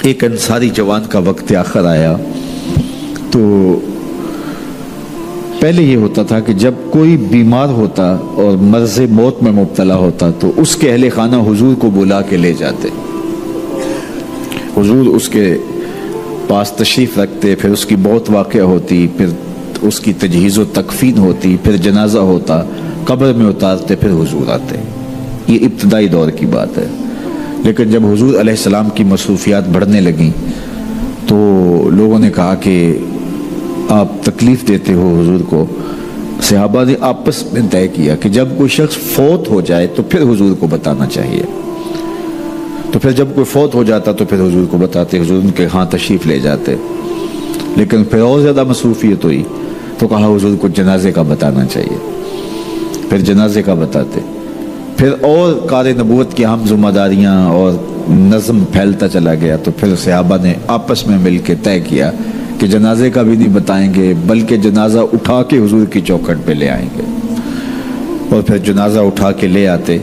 ایک انصاری جوان کا وقت آخر آیا تو پہلے یہ ہوتا تھا کہ جب کوئی بیمار ہوتا اور مرض موت میں مبتلا ہوتا تو اس کے اہل خانہ حضور کو بلا کے لے جاتے، حضور اس کے پاس تشریف رکھتے، پھر اس کی موت واقع ہوتی، پھر اس کی تجہیز و تکفین ہوتی، پھر جنازہ ہوتا، قبر میں اتارتے، پھر حضور آتے۔ یہ ابتدائی دور کی بات ہے، لیکن جب حضور علیہ السلام کی مصروفیات بڑھنے لگیں تو لوگوں نے کہا کہ آپ تکلیف دیتے ہو حضور کو۔ صحابہ نے آپس میں طے کیا کہ جب کوئی شخص فوت ہو جائے تو پھر حضور کو بتانا چاہیے، تو پھر جب کوئی فوت ہو جاتا تو پھر حضور کو بتاتے، حضور ان کے ہاں تشریف لے جاتے۔ لیکن پھر اور زیادہ مصروفیت ہوئی تو کہا حضور کو جنازے کا بتانا چاہیے، پھر جنازے کا بتاتے، پھر اور کار نبوت کی اہم ذمہ داریاں اور نظم پھیلتا چلا گیا، تو پھر صحابہ نے آپس میں مل کے طے کیا کہ جنازے کا بھی نہیں بتائیں گے بلکہ جنازہ اٹھا کے حضور کی چوکھٹ پہ لے آئیں گے، اور پھر جنازہ اٹھا کے لے آتے۔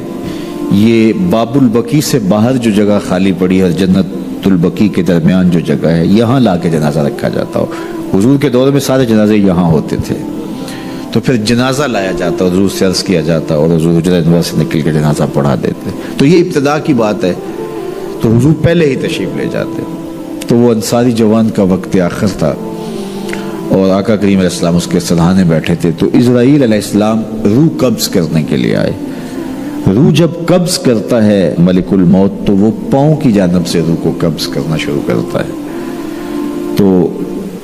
یہ باب البقیع سے باہر جو جگہ خالی پڑی ہے، جنت البقیع کے درمیان جو جگہ ہے، یہاں لا کے جنازہ رکھا جاتا ہو۔ حضور کے دور میں سارے جنازے یہاں ہوتے تھے، تو پھر جنازہ لایا جاتا، حضور سے عرض کیا جاتا اور حضور حجرہ انور سے نکل کے جنازہ پڑھا دیتے۔ تو یہ ابتدا کی بات ہے، تو حضور پہلے ہی تشریف لے جاتے۔ تو وہ انصاری جوان کا وقت آخر تھا اور آقا کریم علیہ السلام اس کے سرحانے بیٹھے تھے، تو اسرائیل علیہ السلام روح قبض کرنے کے لیے آئے۔ روح جب قبض کرتا ہے ملک الموت تو وہ پاؤں کی جانب سے روح کو قبض کرنا شروع کرتا ہے۔ تو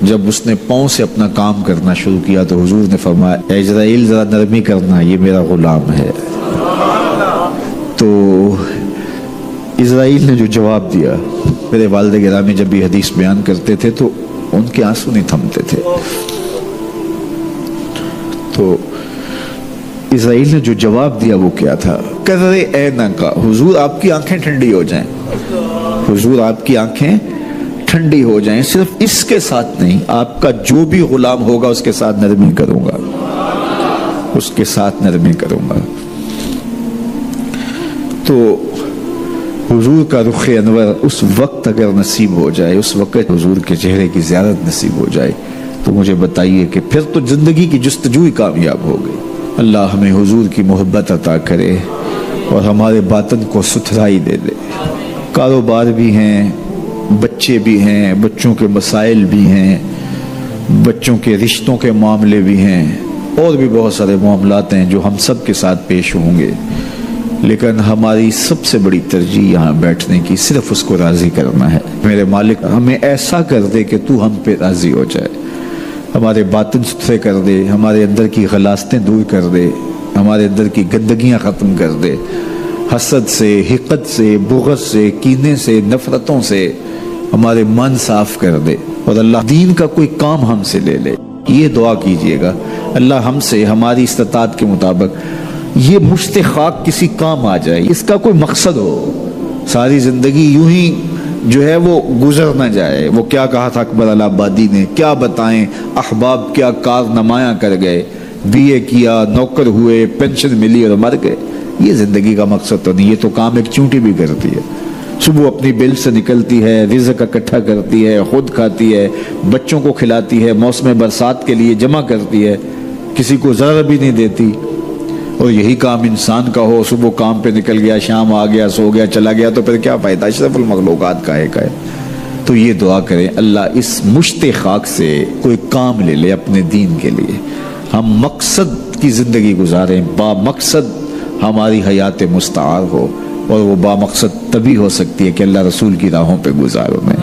جب اس نے پاؤں سے اپنا کام کرنا شروع کیا تو حضور نے فرمایا، اے اسرائیل ذرا نرمی کرنا، یہ میرا غلام ہے۔ تو اسرائیل نے جو جواب دیا، میرے والد گرامی جب یہ حدیث بیان کرتے تھے تو ان کے آنسو نہیں تھمتے تھے۔ تو اسرائیل نے جو جواب دیا وہ کیا تھا؟ کرے عینہ کا، حضور آپ کی آنکھیں ٹھنڈی ہو جائیں، حضور آپ کی آنکھیں ٹھنڈی ہو جائیں، صرف اس کے ساتھ نہیں، آپ کا جو بھی غلام ہوگا اس کے ساتھ نرمی کروں گا، اس کے ساتھ نرمی کروں گا۔ تو حضور کا رخ انور اس وقت اگر نصیب ہو جائے، اس وقت حضور کے چہرے کی زیارت نصیب ہو جائے تو مجھے بتائیے کہ پھر تو زندگی کی جستجو ہی کامیاب ہو گئی۔ اللہ ہمیں حضور کی محبت عطا کرے اور ہمارے باطن کو ستھرائی دے دے۔ کاروبار بھی ہیں، بچے بھی ہیں، بچوں کے مسائل بھی ہیں، بچوں کے رشتوں کے معاملے بھی ہیں، اور بھی بہت سارے معاملات ہیں جو ہم سب کے ساتھ پیش ہوں گے، لیکن ہماری سب سے بڑی ترجیح یہاں بیٹھنے کی صرف اس کو راضی کرنا ہے۔ میرے مالک ہمیں ایسا کر دے کہ تو ہم پہ راضی ہو جائے، ہمارے باطن ستھرے کر دے، ہمارے اندر کی غلاستیں دور کر دے، ہمارے اندر کی گندگیاں ختم کر دے، حسد سے، حقد سے، بغض سے، کینے سے، نفرتوں سے ہمارے من صاف کر دے، اور اللہ دین کا کوئی کام ہم سے لے لے۔ یہ دعا کیجئے گا، اللہ ہم سے ہماری استطاعت کے مطابق یہ مشت خاک کسی کام آ جائے، اس کا کوئی مقصد ہو، ساری زندگی یوں ہی جو ہے وہ گزر نہ جائے۔ وہ کیا کہا تھا اکبر آبادی نے، کیا بتائیں احباب کیا کارنمایاں کر گئے، بی اے کیا، نوکر ہوئے، پینشن ملی اور مر گئے۔ یہ زندگی کا مقصد تو نہیں، یہ تو کام ایک چونٹی بھی کرتی ہے۔ صبح اپنی بل سے نکلتی ہے، رزق اکٹھا کرتی ہے، خود کھاتی ہے، بچوں کو کھلاتی ہے، موسم برسات کے لیے جمع کرتی ہے، کسی کو ذرا بھی نہیں دیتی۔ اور یہی کام انسان کا ہو، صبح کام پہ نکل گیا، شام آ گیا، سو گیا، چلا گیا، تو پھر کیا فائدہ؟ اشرف المخلوقات کا ہے۔ تو یہ دعا کریں اللہ اس مشت خاک سے کوئی کام لے لے اپنے دین کے لیے، ہم مقصد کی زندگی گزاریں، با مقصد ہماری حیات مستعار ہو، اور وہ با مقصد تبھی ہو سکتی ہے کہ اللہ رسول کی راہوں پہ گزاروں میں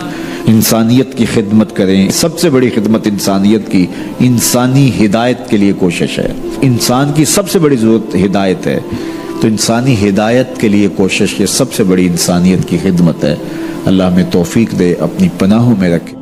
انسانیت کی خدمت کریں۔ سب سے بڑی خدمت انسانیت کی انسانی ہدایت کے لیے کوشش ہے۔ انسان کی سب سے بڑی ضرورت ہدایت ہے، تو انسانی ہدایت کے لیے کوشش یہ سب سے بڑی انسانیت کی خدمت ہے۔ اللہ ہمیں توفیق دے، اپنی پناہوں میں رکھے۔